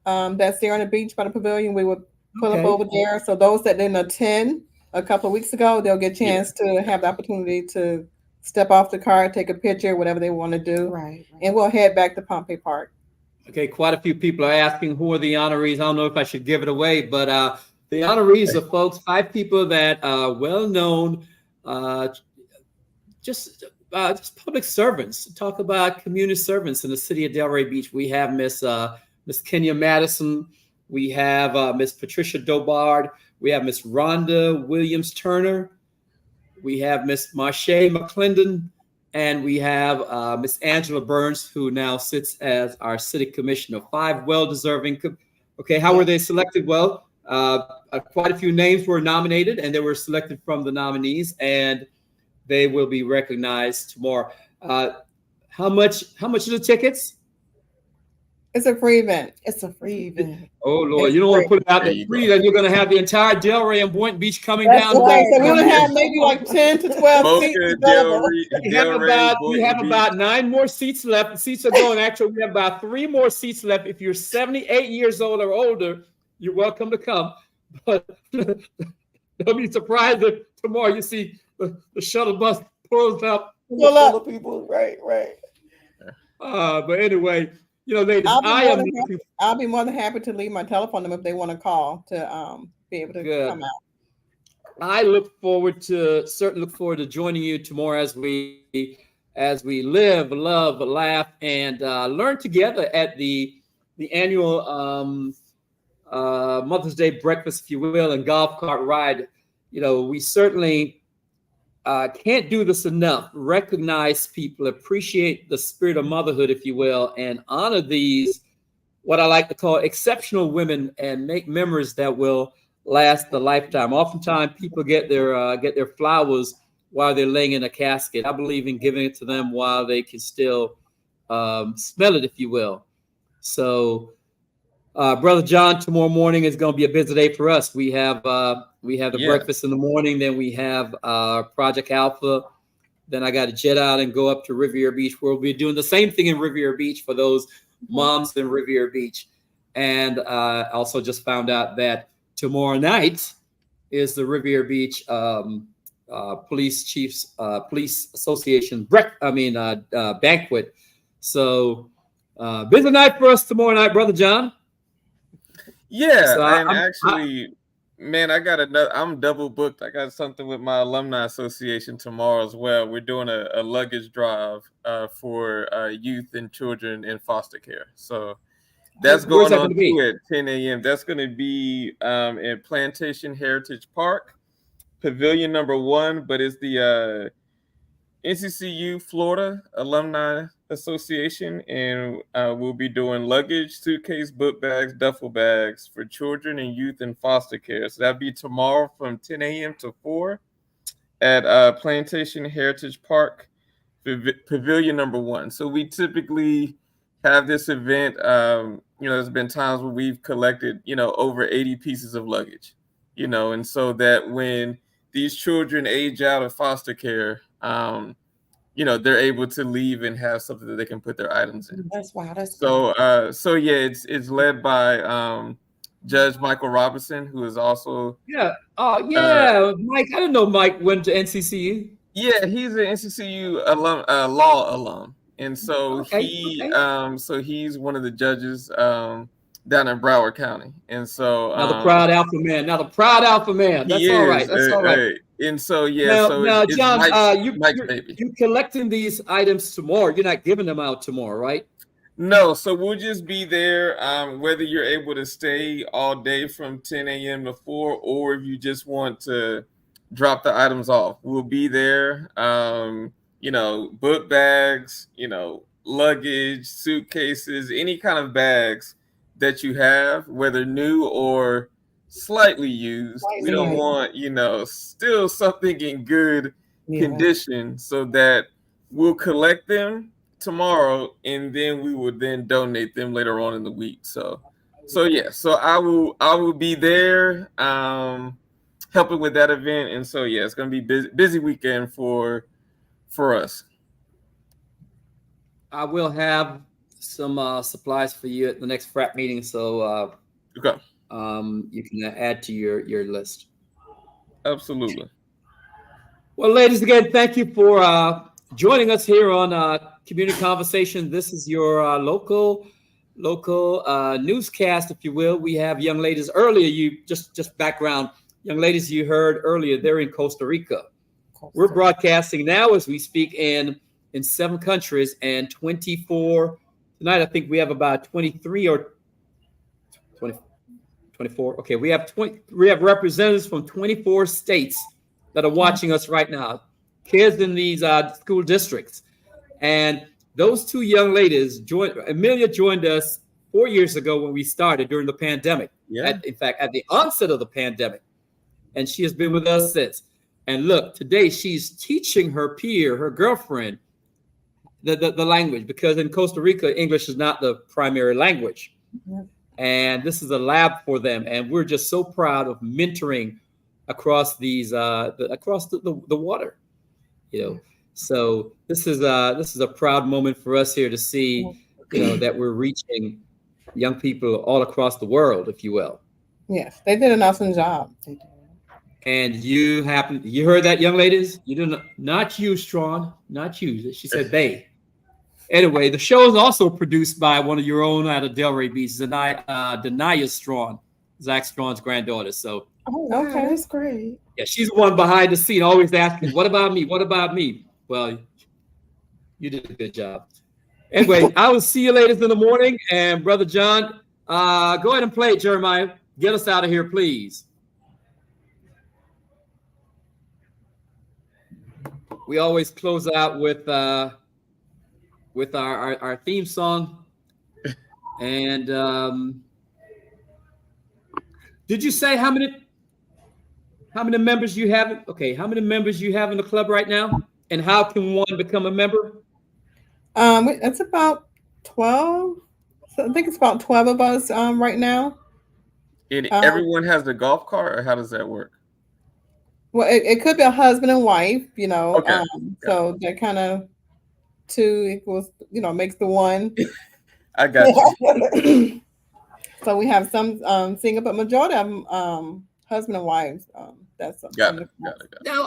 that's there on the beach by the pavilion. We will pull up over there. So those that didn't attend a couple of weeks ago, they'll get a chance to have the opportunity to step off the car, take a picture, whatever they want to do. Right. And we'll head back to Pompey Park. Okay, quite a few people are asking who are the honorees. I don't know if I should give it away, but the honorees are folks, 5 people that are well known, just public servants. Talk about community servants in the city of Delray Beach. We have Miss Kenya Madison. We have Miss Patricia Dobard. We have Miss Rhonda Williams Turner. We have Miss Marche McClendon. And we have Miss Angela Burns, who now sits as our city commissioner. 5 well-deserving. Okay, how were they selected? Well, quite a few names were nominated, and they were selected from the nominees, and they will be recognized tomorrow. How much are the tickets? It's a free event. It's a free event. Oh Lord, you don't want to put it out there free, then you're going to have the entire Delray and Boynton Beach coming down. Right. So we're going to have maybe like 10 to 12 seats. We have about 9 more seats left. The seats are going. Actually, we have about 3 more seats left. If you're 78 years old or older, you're welcome to come. But don't be surprised if tomorrow you see the shuttle bus pulls up. Full of people. Right. But anyway. Ladies, I'll be more than happy to leave my telephone number if they want to call to be able to come out. I certainly look forward to joining you tomorrow as we live, love, laugh, and learn together at the annual Mother's Day breakfast, if you will, and golf cart ride. We certainly can't do this enough. Recognize people, appreciate the spirit of motherhood, if you will, and honor these, what I like to call exceptional women, and make memories that will last a lifetime. Oftentimes people get their flowers while they're laying in a casket. I believe in giving it to them while they can still smell it, if you will. So Brother John, tomorrow morning is going to be a busy day for us. We have the breakfast in the morning. Then we have Project Alpha. Then I got to jet out and go up to Riviera Beach, where we'll be doing the same thing in Riviera Beach for those moms in Riviera Beach. And I also just found out that tomorrow night is the Riviera Beach Police Association banquet. So busy night for us tomorrow night, Brother John. Yeah, so I'm double booked. I got something with my alumni association tomorrow as well. We're doing a luggage drive for youth and children in foster care. So that's going on at 10 a.m. That's going to be in Plantation Heritage Park, Pavilion number 1, but it's the NCCU Florida Alumni Association, and we'll be doing luggage, suitcase, book bags, duffel bags for children and youth in foster care. So that'll be tomorrow from 10 a.m. to 4 at Plantation Heritage Park, Pavilion number 1. So we typically have this event. There's been times where we've collected, over 80 pieces of luggage, and so that when these children age out of foster care, they're able to leave and have something that they can put their items in. That's wow. That's so yeah, it's led by Judge Michael Robinson, who is also Mike. I didn't know Mike went to NCCU. Yeah, he's an NCCU alum, law alum, and so he's one of the judges down in Broward County, and so now the proud alpha man. That's all right. That's all right. And so now it's John, Mike's baby. You collecting these items tomorrow? You're not giving them out tomorrow, right? No, so we'll just be there. Whether you're able to stay all day from 10 a.m. to 4, or if you just want to drop the items off, we'll be there. Book bags, luggage, suitcases, any kind of bags that you have, whether new or slightly used. We don't want, still something in good condition, so that we'll collect them tomorrow, and then we will then donate them later on in the week. So I will be there helping with that event, and so it's going to be busy weekend for us. I will have some supplies for you at the next frat meeting, so okay. You can add to your list. Absolutely. Well, ladies, again, thank you for joining us here on Community Conversation. This is your local newscast, if you will. We have young ladies. Earlier, you just background. Young ladies, you heard earlier, they're in Costa Rica. We're broadcasting now as we speak in 7 countries and 24. Tonight, I think we have about 23 or 20. 24. Okay, we have representatives from 24 states that are watching us right now. Kids in these school districts, and those 2 young ladies Amelia joined us 4 years ago when we started during the pandemic. Yeah. In fact, at the onset of the pandemic, and she has been with us since. And look, today she's teaching her girlfriend, the language, because in Costa Rica, English is not the primary language. Mm-hmm. And this is a lab for them, and we're just so proud of mentoring across these across the water, So this is a proud moment for us here to see, that we're reaching young people all across the world, if you will. Yes, they did an awesome job. And you heard that, young ladies? You didn't, not you, Strawn, not you. She said they. Anyway, the show is also produced by one of your own out of Delray Beach, Denia Strawn, Zach Strawn's granddaughter. So, okay, that's great. Yeah, she's the one behind the scene, always asking, "What about me? What about me?" Well, you did a good job. Anyway, I will see you ladies in the morning. And Brother John, go ahead and play it, Jeremiah. Get us out of here, please. We always close out with our theme song. And did you say how many members you have? Okay, how many members you have in the club right now? And how can one become a member? It's about 12. So I think it's about 12 of us right now. And everyone has the golf cart, or how does that work? Well, it could be a husband and wife, Okay. So that kind of 2 equals, makes the 1. I got you. So we have some single, but majority of them husband and wives. That's got it. Now,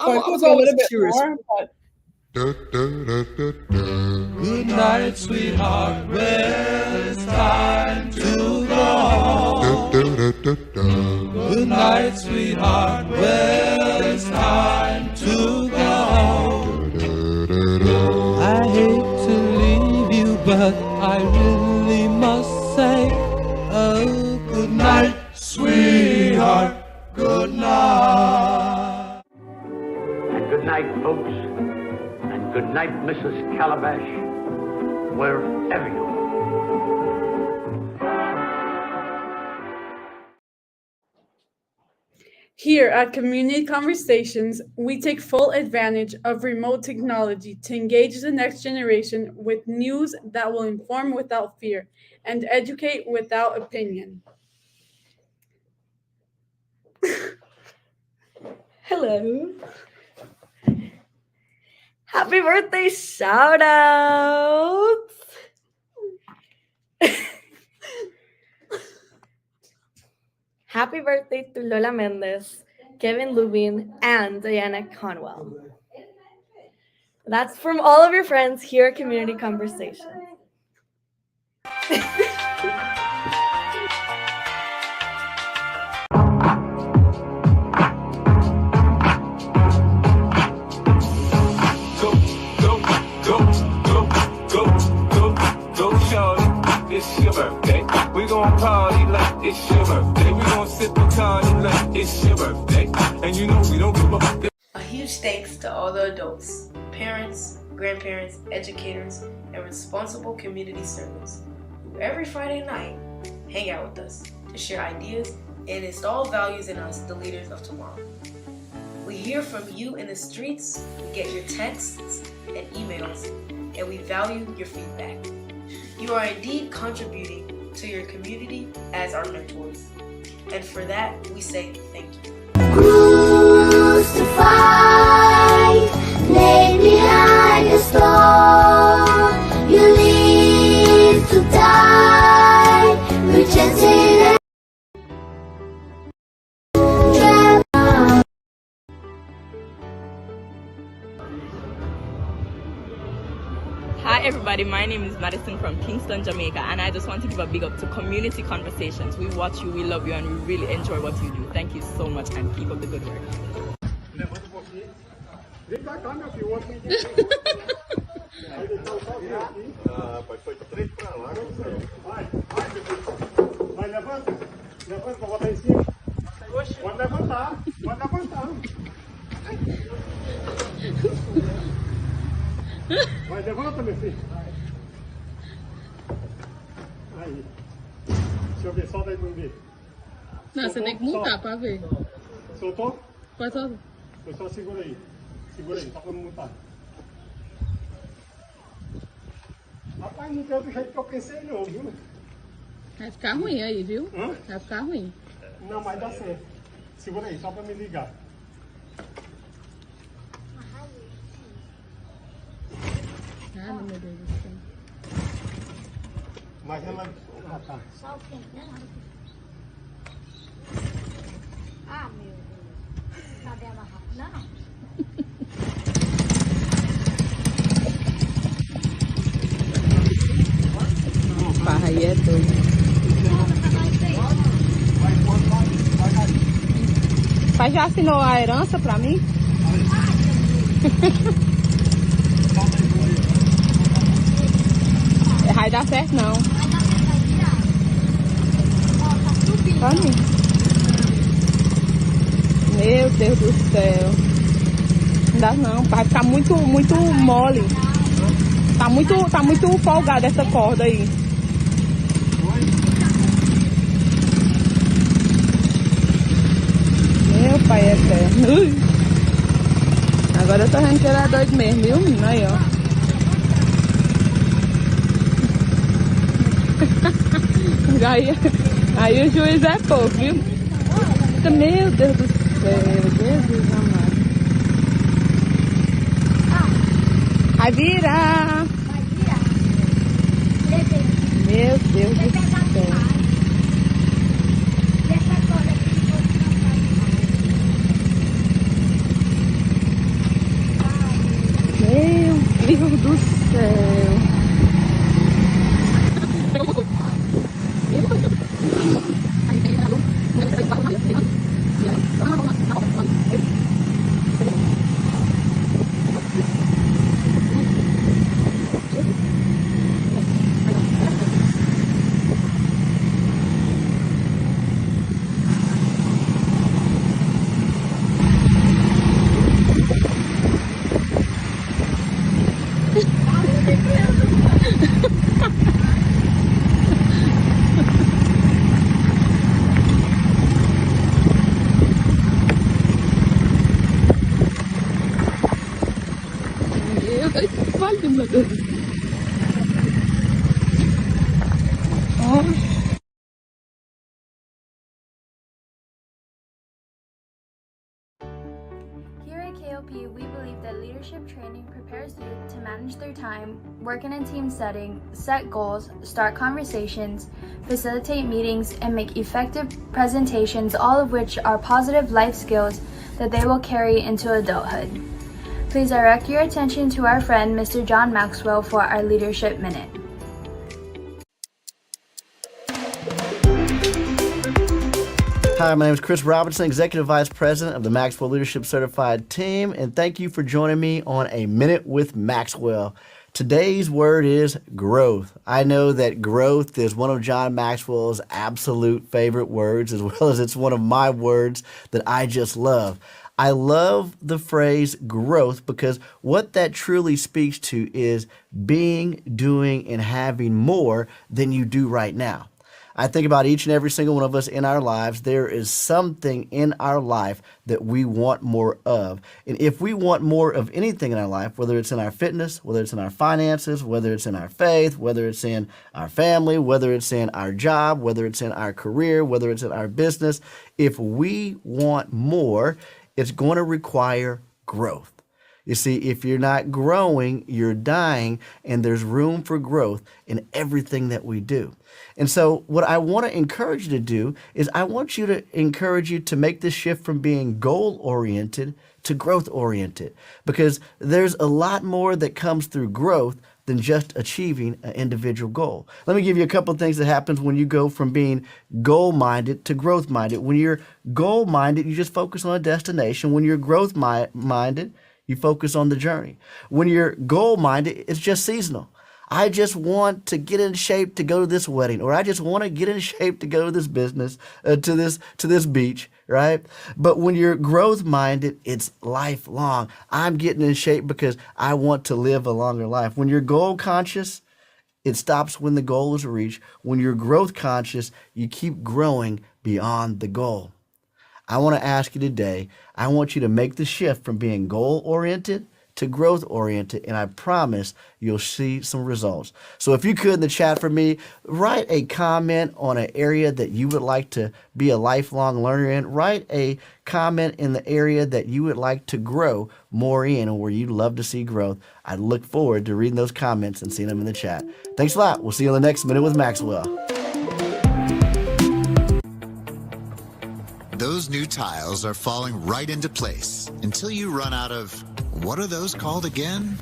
so it could be a little bit more, but Good night, sweetheart. Well, it's time to go home. Good night, sweetheart. Well, it's time to go home. I hate to leave you, but I really must say, oh, good night, sweetheart. Good night. And good night, folks. And Good night, Mrs. Calabash, wherever you are. Here at Community Conversations, we take full advantage of remote technology to engage the next generation with news that will inform without fear and educate without opinion. Hello. Happy birthday shout outs. Happy birthday to Lola Mendez, Kevin Lubin, and Diana Conwell. That's from all of your friends here at Community Conversations. It's your birthday. We gon' party like it's your birthday. We gon' sip Bacardi like it's your birthday. And you know we don't give up. A huge thanks to all the adults, parents, grandparents, educators, and responsible community servants who every Friday night hang out with us to share ideas and install values in us, the leaders of tomorrow. We hear from you in the streets, we get your texts and emails, and we value your feedback. You are indeed contributing to your community as our mentors. And for that, we say thank you. Crucified, laid behind the stone, you live to die, rejected. Hi everybody, my name is Madison from Kingston, Jamaica, and I just want to give a big up to Community Conversations. We watch you, we love you, and we really enjoy what you do. Thank you so much and keep up the good work. Vai, levanta. Levanta pra botar em cima. Pode levantar. Pode levantar. Vai, levanta, meu filho. Aí. Deixa eu ver, solta aí pra mim ver. Não, você tem que montar pra ver. Soltou? Pode soltar. Foi só segura aí. Segura aí, só pra não montar. Rapaz, não tem outro jeito que eu pensei não, viu? Vai ficar ruim aí, viu? Hã? Vai ficar ruim. Não, mas dá certo. Segura aí, só pra me ligar. Ah, meu Deus do céu. Mas ela... Ah, tá. Só o quê? Ah, meu Deus. Cadê ela rápido? Não. Barra aí é doido. Pai já assinou a herança pra mim? Vai dar certo não. Olha. Meu Deus do céu. Não dá não, vai ficar muito mole. Tá muito folgada essa corda aí. Meu pai eterno. Ui. Agora eu tô vendo que ele é doido mesmo, viu? Aí, ó. Aí o juiz é pouco, viu? Meu Deus do céu, Jesus amado. Vai virar. Meu Deus do céu. Meu Deus do céu. Here at KOP, we believe that leadership training prepares youth to manage their time, work in a team setting, set goals, start conversations, facilitate meetings, and make effective presentations, all of which are positive life skills that they will carry into adulthood. Please direct your attention to our friend, Mr. John Maxwell, for our Leadership Minute. Hi, my name is Chris Robinson, Executive Vice President of the Maxwell Leadership Certified Team, and thank you for joining me on A Minute with Maxwell. Today's word is growth. I know that growth is one of John Maxwell's absolute favorite words, as well as it's one of my words that I just love. I love the phrase growth because what that truly speaks to is being, doing, and having more than you do right now. I think about each and every single one of us in our lives. There is something in our life that we want more of. And if we want more of anything in our life, whether it's in our fitness, whether it's in our finances, whether it's in our faith, whether it's in our family, whether it's in our job, whether it's in our career, whether it's in our business, if we want more, it's going to require growth. You see, if you're not growing, you're dying, and there's room for growth in everything that we do. And so what I want to encourage you to do is I want you to encourage you to make this shift from being goal-oriented to growth-oriented, because there's a lot more that comes through growth than just achieving an individual goal. Let me give you a couple of things that happens when you go from being goal-minded to growth-minded. When you're goal-minded, you just focus on a destination. When you're growth-minded, you focus on the journey. When you're goal-minded, it's just seasonal. I just want to get in shape to go to this wedding, or I just want to get in shape to go to this business, to this beach, right? But when you're growth-minded, it's lifelong. I'm getting in shape because I want to live a longer life. When you're goal-conscious, it stops when the goal is reached. When you're growth-conscious, you keep growing beyond the goal. I want to ask you today, I want you to make the shift from being goal-oriented to growth-oriented, and I promise you'll see some results. So if you could, in the chat for me, write a comment on an area that you would like to be a lifelong learner in. Write a comment in the area that you would like to grow more in, or where you'd love to see growth. I look forward to reading those comments and seeing them in the chat. Thanks a lot. We'll see you on the next Minute with Maxwell. Those new tiles are falling right into place until you run out of, what are those called again?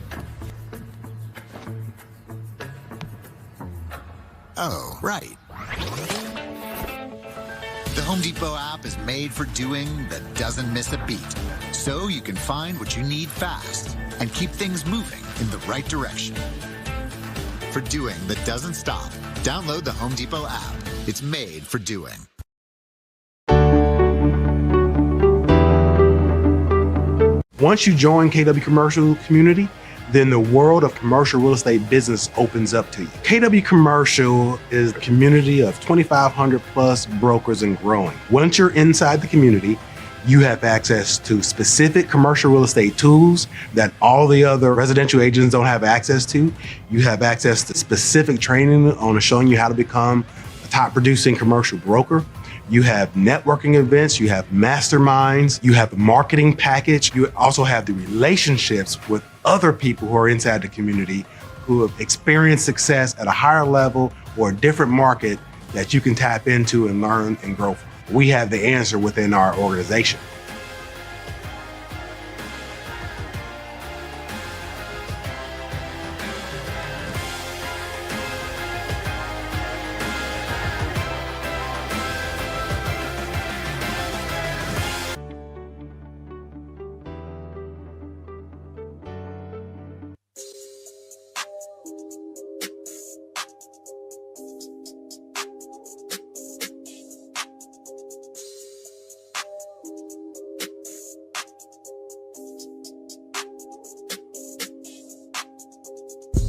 Oh, right. The Home Depot app is made for doing that doesn't miss a beat, so you can find what you need fast and keep things moving in the right direction. For doing that doesn't stop, download the Home Depot app. It's made for doing. Once you join KW Commercial Community, then the world of commercial real estate business opens up to you. KW Commercial is a community of 2,500 plus brokers and growing. Once you're inside the community, you have access to specific commercial real estate tools that all the other residential agents don't have access to. You have access to specific training on showing you how to become a top producing commercial broker. You have networking events, you have masterminds, you have the marketing package. You also have the relationships with other people who are inside the community who have experienced success at a higher level or a different market that you can tap into and learn and grow from. We have the answer within our organization.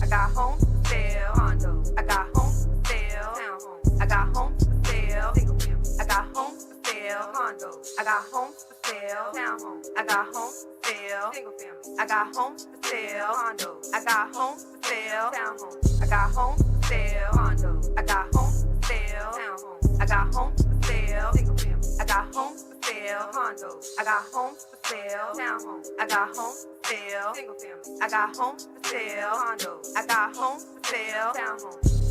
I got homes for sale, condos. I got homes for sale, townhomes. I got homes for sale, single family. I got homes for sale, condos. I got homes for sale, townhomes. I got homes for sale, single family. I got homes for sale. sale, condo. I got homes for sale, townhomes. I got homes for sale, condo. I got homes for sale, townhomes. I got homes for sale, single family. I got homes for sale, condo. I got homes for sale, townhomes. I got homes for sale, single family. I got homes for sale, condo. I got homes for sale, townhomes.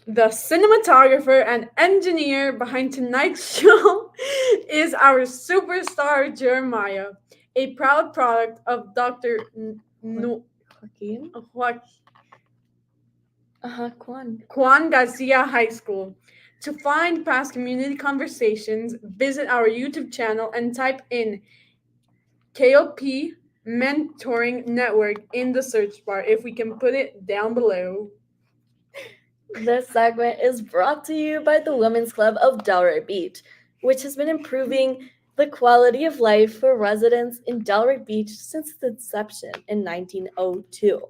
The cinematographer and engineer behind tonight's show is our superstar Jeremiah, a proud product of Dr. Juan Garcia High School. To find past community conversations, visit our YouTube channel and type in KOP Mentoring Network in the search bar if we can put it down below. This segment is brought to you by the Women's Club of Delray Beach, which has been improving the quality of life for residents in Delray Beach since its inception in 1902.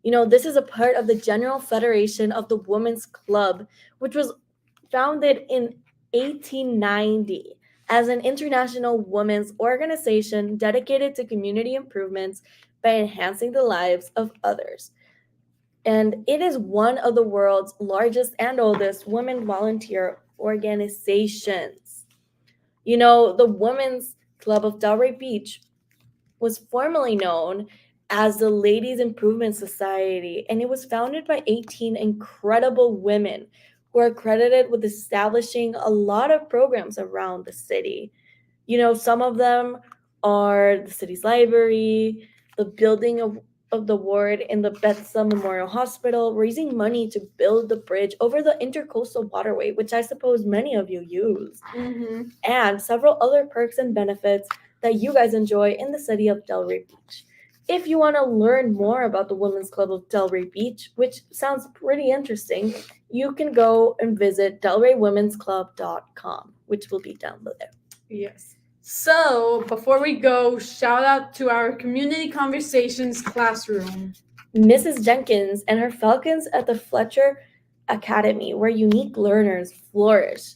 You know, this is a part of the General Federation of the Women's Club, which was founded in 1890 as an international women's organization dedicated to community improvements by enhancing the lives of others. And it is one of the world's largest and oldest women volunteer organizations. You know, the Women's Club of Delray Beach was formerly known as the Ladies Improvement Society, and it was founded by 18 incredible women who are credited with establishing a lot of programs around the city. You know, some of them are the city's library, the building of the ward in the Bethesda Memorial Hospital, raising money to build the bridge over the Intercoastal Waterway, which I suppose many of you use, and several other perks and benefits that you guys enjoy in the city of Delray Beach. If you want to learn more about the Women's Club of Delray Beach, which sounds pretty interesting, you can go and visit delraywomensclub.com, which will be down below. Yes. So, before we go, shout out to our Community Conversations classroom. Mrs. Jenkins and her Falcons at the Fletcher Academy, where unique learners flourish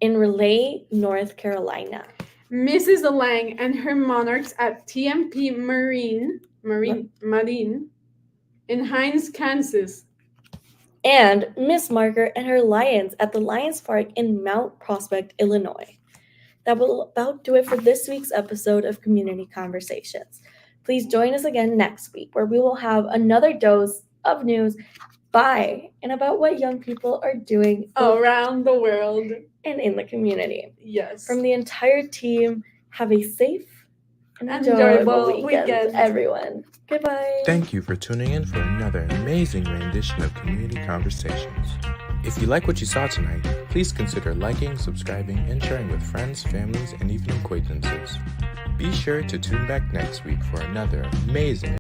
in Raleigh, North Carolina. Mrs. Lang and her Monarchs at TMP Marine in Hines, Kansas. And Miss Marker and her Lions at the Lions Park in Mount Prospect, Illinois. That will about do it for this week's episode of Community Conversations. Please join us again next week, where we will have another dose of news by and about what young people are doing around the world and in the community. Yes. From the entire team, have a safe and enjoyable weekend, everyone. Goodbye. Thank you for tuning in for another amazing rendition of Community Conversations. If you like what you saw tonight, please consider liking, subscribing, and sharing with friends, families, and even acquaintances. Be sure to tune back next week for another amazing